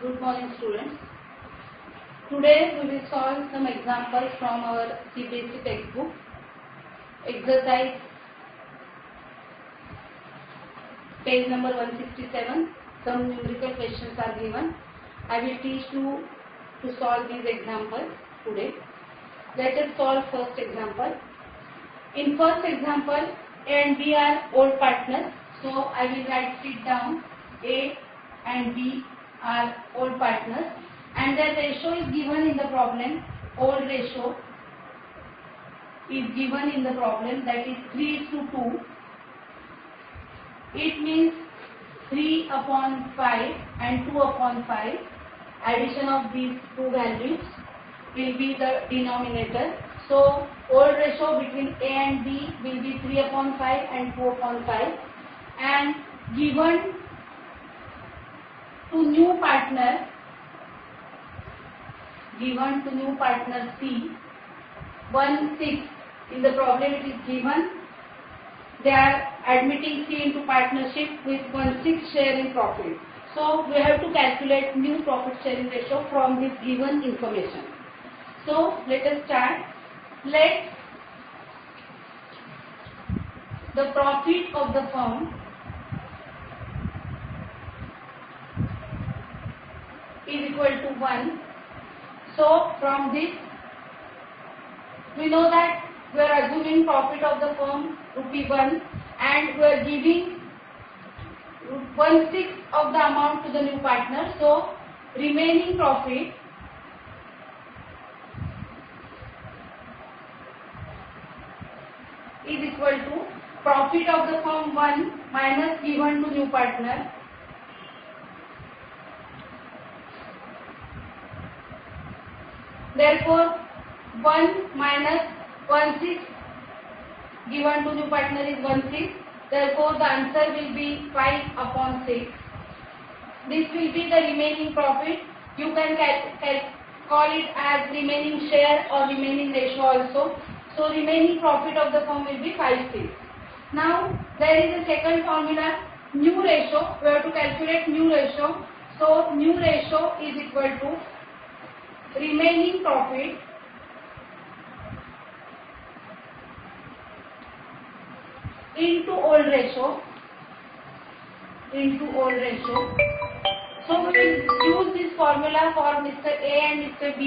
Good morning, students. Today we will solve some examples from our CBSE textbook. Exercise page number 167. Some numerical questions are given. I will teach you to solve these examples today. Let us solve first example. In first example, A and B are old partners. So I will write it down. A and B are old partners, and their ratio is given in the problem. Old ratio is given in the problem, that is 3:2. It means 3/5 and 2/5. Addition of these two values will be the denominator. So old ratio between A and B will be 3/5 and 2/5, and given to new partner C 1/6. In the problem it is given they are admitting C into partnership with 1/6 share in profit. So we have to calculate new profit sharing ratio from this given information. So let us start. Let the profit of the firm is equal to 1. So from this we know that we are assuming profit of the firm ₹1 and we are giving 1/6 of the amount to the new partner. So remaining profit is equal to profit of the firm 1 minus given to new partner. Therefore 1 minus 1/6 given to new partner is 1/6. Therefore the answer will be 5/6. This will be the remaining profit. You can call it as remaining share or remaining ratio also. So remaining profit of the firm will be 5/6. Now there is a second formula, new ratio. We have to calculate new ratio. So new ratio is equal to remaining profit into old ratio. So we will use this formula for Mr. A and Mr. B,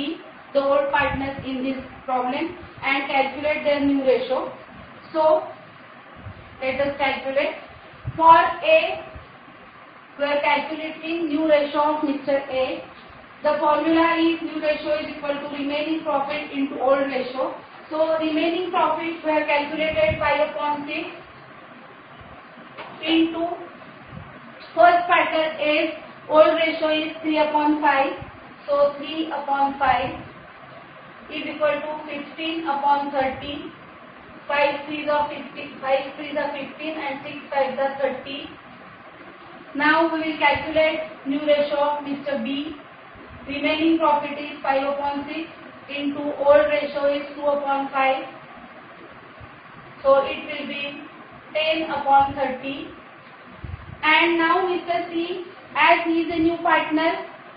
the old partners in this problem, and calculate their new ratio. So let us calculate. For A, we are calculating new ratio of Mr. A. The formula is new ratio is equal to remaining profit into old ratio. So remaining profit we have calculated 5/6 into first partner A's old ratio is 3/5. So 3/5 is equal to 15/30. 5 3s are 15, 5 3s are 15 and 6 5s are 30. Now we will calculate new ratio of Mr. B. Remaining profit is 5/6 into old ratio is 2/5. So it will be 10/30. And now Mr. C, as he is a new partner,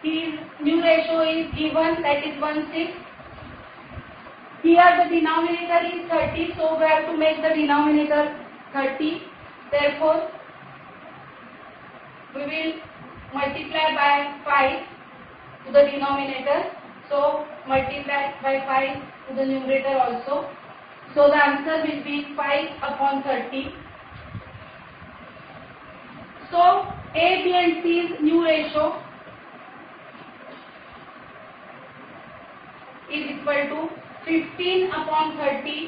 his new ratio is given, that is 1/6. Here the denominator is 30, so we have to make the denominator 30. Therefore we will multiply by 5 to the denominator. So multiply by 5 to the numerator also. So the answer will be 5/30. So A, B and C's new ratio is equal to 15/30,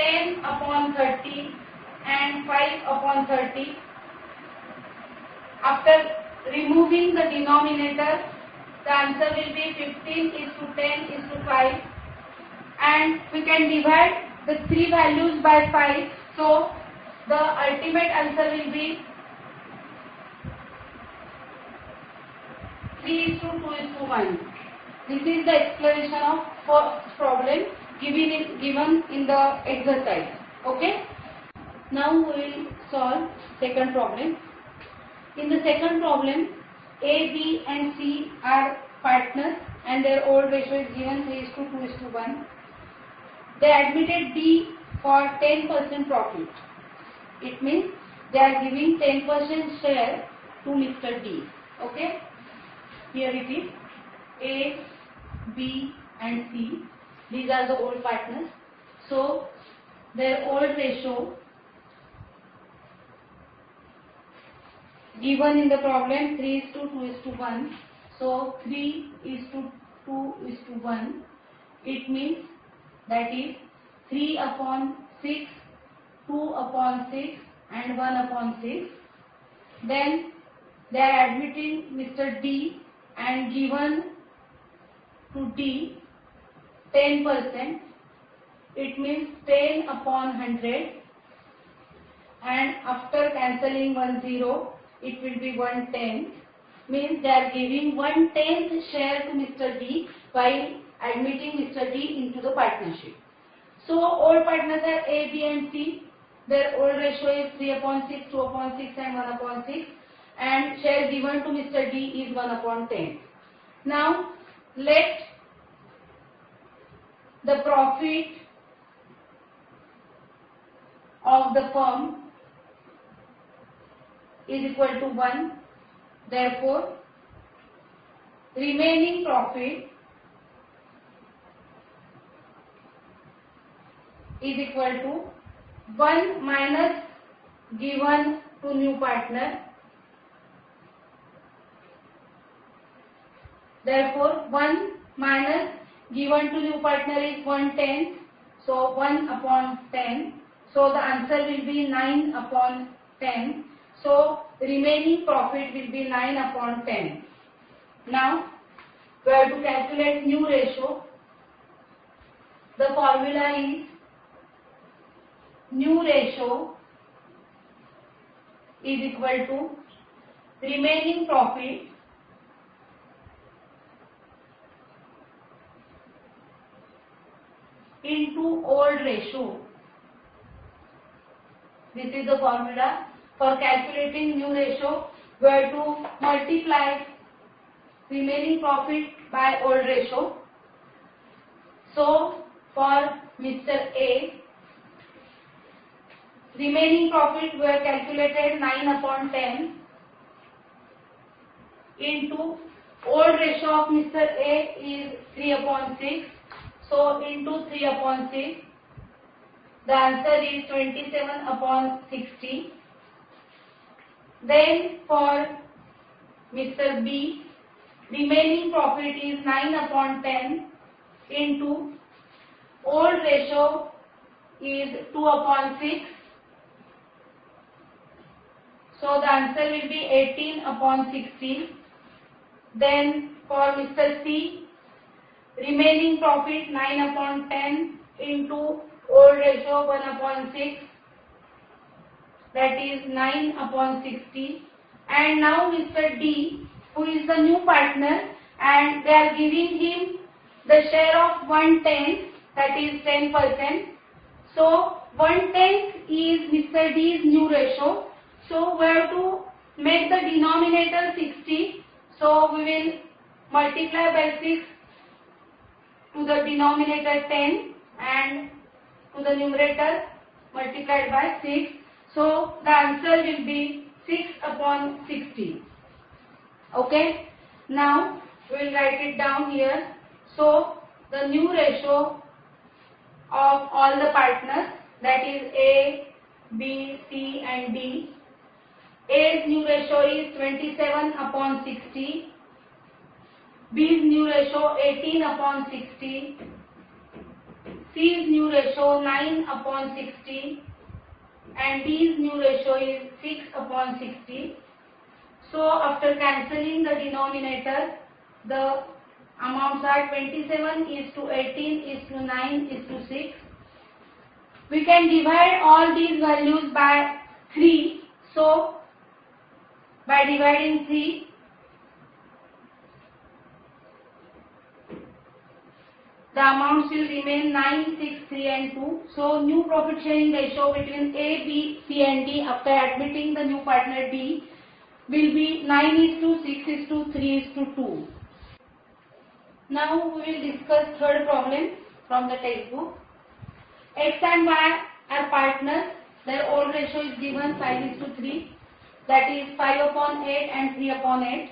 10/30 and 5/30. After removing the denominator, the answer will be 15:10:5, and we can divide the three values by 5. So the ultimate answer will be 3:2:1. This is the explanation of first problem given in the exercise. Okay. Now we will solve second problem. In the second problem, A, B and C are partners and their old ratio is given 3:2:1. They admitted D for 10% profit. It means they are giving 10% share to Mr. D. Okay. Here it is A, B and C. These are the old partners. So their old ratio given in the problem 3:2:1. So 3:2:1. It means that is 3/6, 2/6 and 1/6. Then they are admitting Mr. D and given to D 10%. It means 10/100 and after cancelling 1 0 it will be 1/10. Means they are giving 1/10 share to Mr. D while admitting Mr. D into the partnership. So old partners are A, B and C. Their old ratio is 3/6, 2/6 and 1/6 and share given to Mr. D is 1/10. Now let the profit of the firm is equal to 1. Therefore, remaining profit is equal to 1 minus given to new partner. Therefore, 1 minus given to new partner is 1/10. So 1/10. So the answer will be 9/10. So remaining profit will be 9/10. Now we have to calculate new ratio. The formula is new ratio is equal to remaining profit into old ratio. This is the formula. For calculating new ratio, we have to multiply remaining profit by old ratio. So for Mr. A, remaining profit we have calculated 9/10 into old ratio of Mr. A is 3/6. So into 3/6, the answer is 27/60. Then for Mr. B, remaining profit is 9/10 into old ratio is 2/6. So the answer will be 18/16. Then for Mr. C, remaining profit 9/10 into old ratio 1/6. That is 9/60. And now Mr. D, who is the new partner, and they are giving him the share of 1/10, that is 10%. So 1/10 is Mr. D's new ratio. So we have to make the denominator 60. So we will multiply by 6 to the denominator 10 and to the numerator multiplied by 6. So the answer will be 6/60. Okay. Now we will write it down here. So the new ratio of all the partners, that is A, B, C and D. A's new ratio is 27/60. B's new ratio 18/60. C's new ratio 9/60. And D's new ratio is 6/60. So after cancelling the denominator, the amounts are 27:18:9:6. We can divide all these values by 3. So by dividing 3, the amounts will remain 9, 6, 3 and 2. So new profit sharing ratio between A, B, C and D after admitting the new partner D will be 9:6:3:2. Now we will discuss third problem from the textbook. X and Y are partners. Their old ratio is given 5:3, that is 5/8 and 3/8.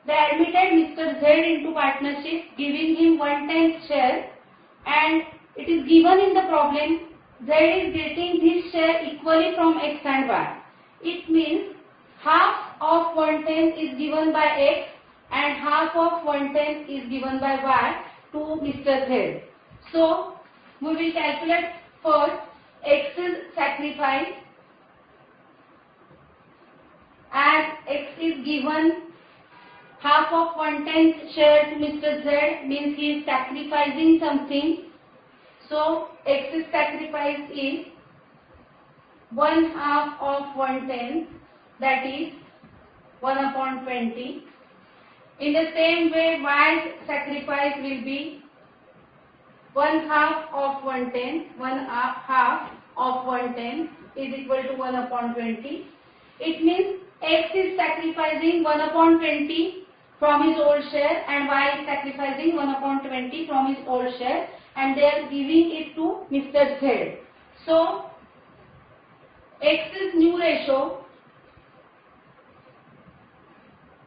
They admitted Mr. Z into partnership, giving him 1/10 share, and it is given in the problem Z is getting this share equally from X and Y. It means half of 1/10 is given by X and half of 1/10 is given by Y to Mr. Z. So we will calculate first X's sacrifice, as X is given half of 1/10 share to Mr. Z, means he is sacrificing something. So X's sacrifice is 1/2 of 1/10, that is 1/20. In the same way, Y's sacrifice will be 1/2 of 1/10. 1/2 of 1/10 is equal to 1/20. It means X is sacrificing 1/20 from his old share and Y is sacrificing 1/20 from his old share, and they are giving it to Mr. Z. So X's new ratio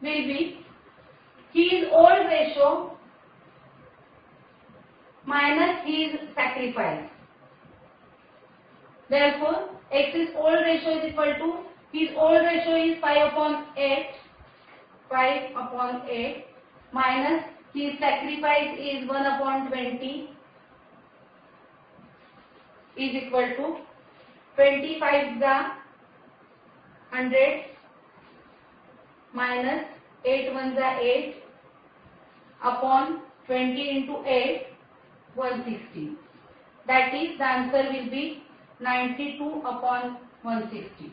will be his old ratio minus his sacrifice. Therefore, X's old ratio is equal to, his old ratio is 5/8, 5/8 minus his sacrifice is 1/20 is equal to 25 the 100 minus 8 1 the 8 upon 20 into 8, 160. That is, the answer will be 92/160.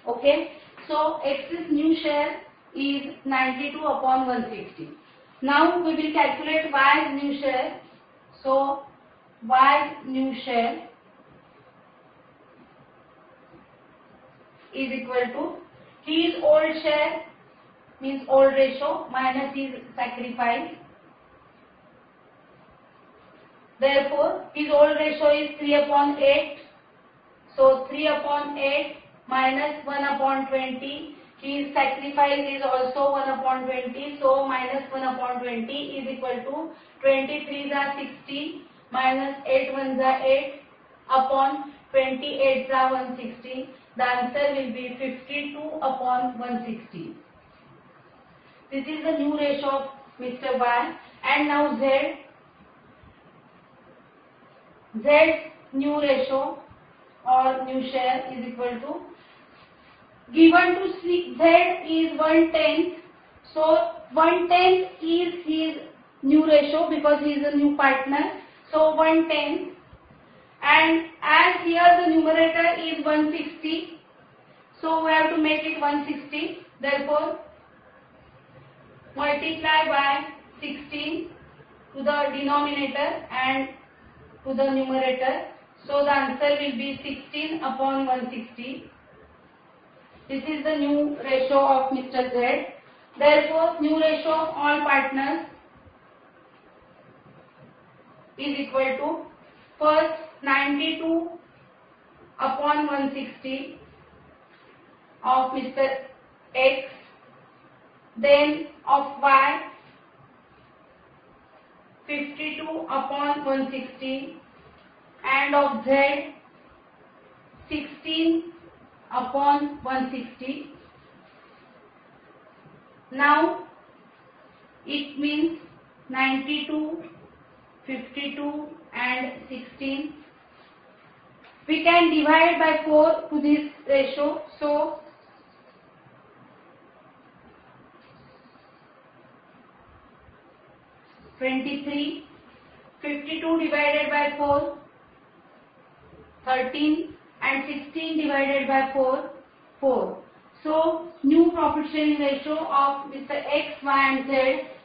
Okay, so X's new share is 92/160. Now we will calculate Y's new share. So Y's new share is equal to his old share, means old ratio, minus his sacrifice. Therefore, his old ratio is 3/8. So 3/8 minus 1/20. His sacrifice is also 1/20. So minus 1/20 is equal to 23 the 60 minus 8 1 the 8 upon 28 the 160. The answer will be 52/160. This is the new ratio of Mr. Y. And now Z's new ratio or new share is equal to, given to Z is 1/10. So 1/10 is his new ratio because he is a new partner. So 1/10, and as here the numerator is 160, so we have to make it 160. Therefore, multiply by 16 to the denominator and to the numerator. So the answer will be 16/160. This is the new ratio of Mr. Z. Therefore, new ratio of all partners is equal to, first 92/160 of Mr. X, then of Y 52/160, and of Z 16/160. Now it means 92, 52 and 16. We can divide by 4 to this ratio. So 23, 52 divided by 4, 13, and 16 divided by 4, 4. So new profit sharing ratio of Mr. X, Y and Z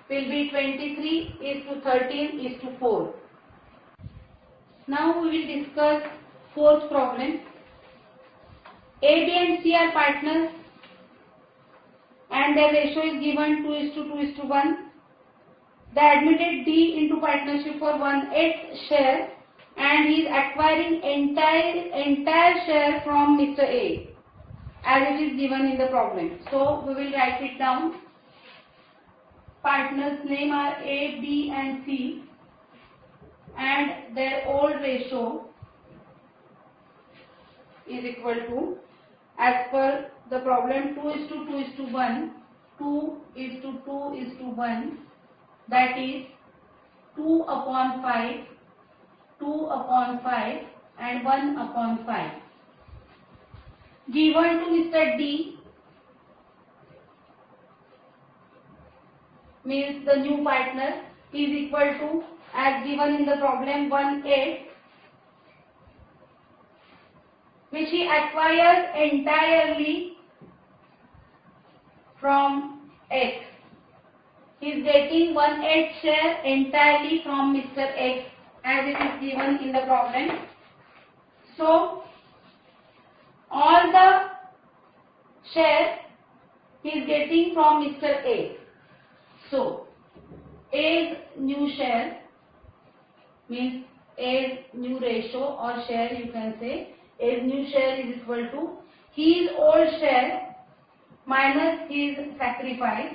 will be 23:13:4. Now we will discuss fourth problem. A, B and C are partners. and their ratio is given 2:2:1. They admitted D into partnership for 1/8 share and he is acquiring entire share from Mr. A as it is given in the problem. So we will write it down. Partners' name are A, B and C and their old ratio is equal to, as per the problem, 2:2:1, 2:2:1, that is 2/5, 2/5 and 1/5. Given to Mr. D means the new partner is equal to, as given in the problem, 1/8, which he acquires entirely from X. He is getting 1/8 share entirely from Mr. X as it is given in the problem. So all the share he is getting from Mr. A. So A's new share means A's new ratio or share, you can say A's new share is equal to his old share minus his sacrifice.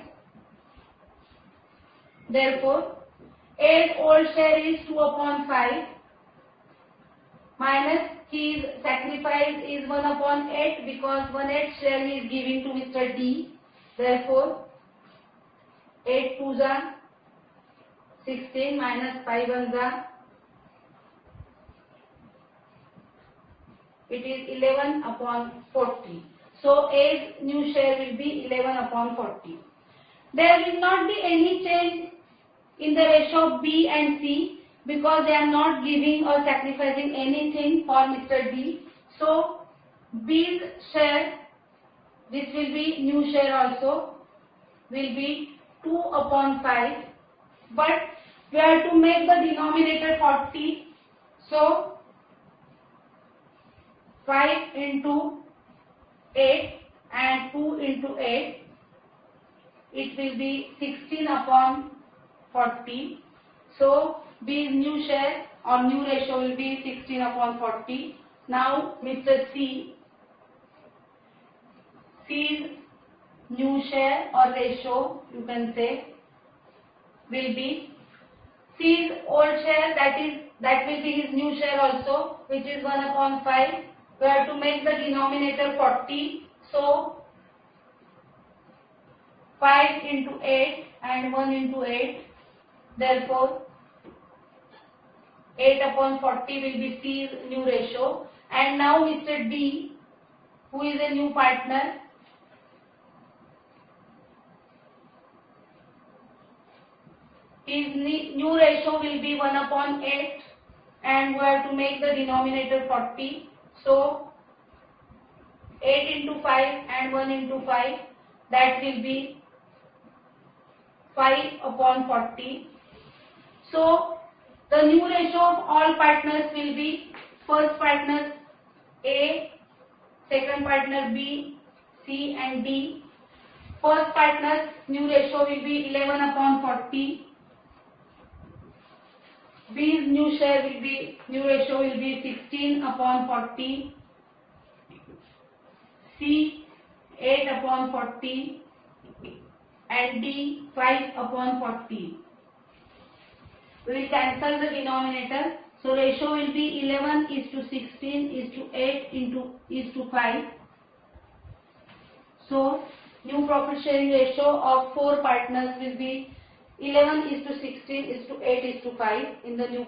Therefore, A's old share is 2/5 minus his sacrifice is 1/8 because 1/8 share he is giving to Mr. D. Therefore, 8 2s are 16 minus 5 1s are, it is 11/40. So A's new share will be 11/40. There will not be any change in the ratio of B and C because they are not giving or sacrificing anything for Mr. D. So B's share, this will be new share also, will be 2/5, but we have to make the denominator 40. So 5 into 8 and 2 into 8, it will be 16/40. So B's new share or new ratio will be 16/40. Now Mr. C's new share or ratio, you can say, will be C's old share, that will be his new share also, which is 1/5. We have to make the denominator 40. So 5 into 8 and 1 into 8. Therefore, 8/40 will be C's new ratio. And now Mr. D, who is a new partner, his new ratio will be 1/8 and we have to make the denominator 40. So 8 into 5 and 1 into 5, that will be 5/40. So the new ratio of all partners will be first partner A, second partner B, C and D. First partner's new ratio will be 11/40. B's new ratio will be 16/40. C 8/40 and D 5/40. We will cancel the denominator. So ratio will be 11:16:8:5. So new profit sharing ratio of 4 partners will be 11:16:8:5 in the new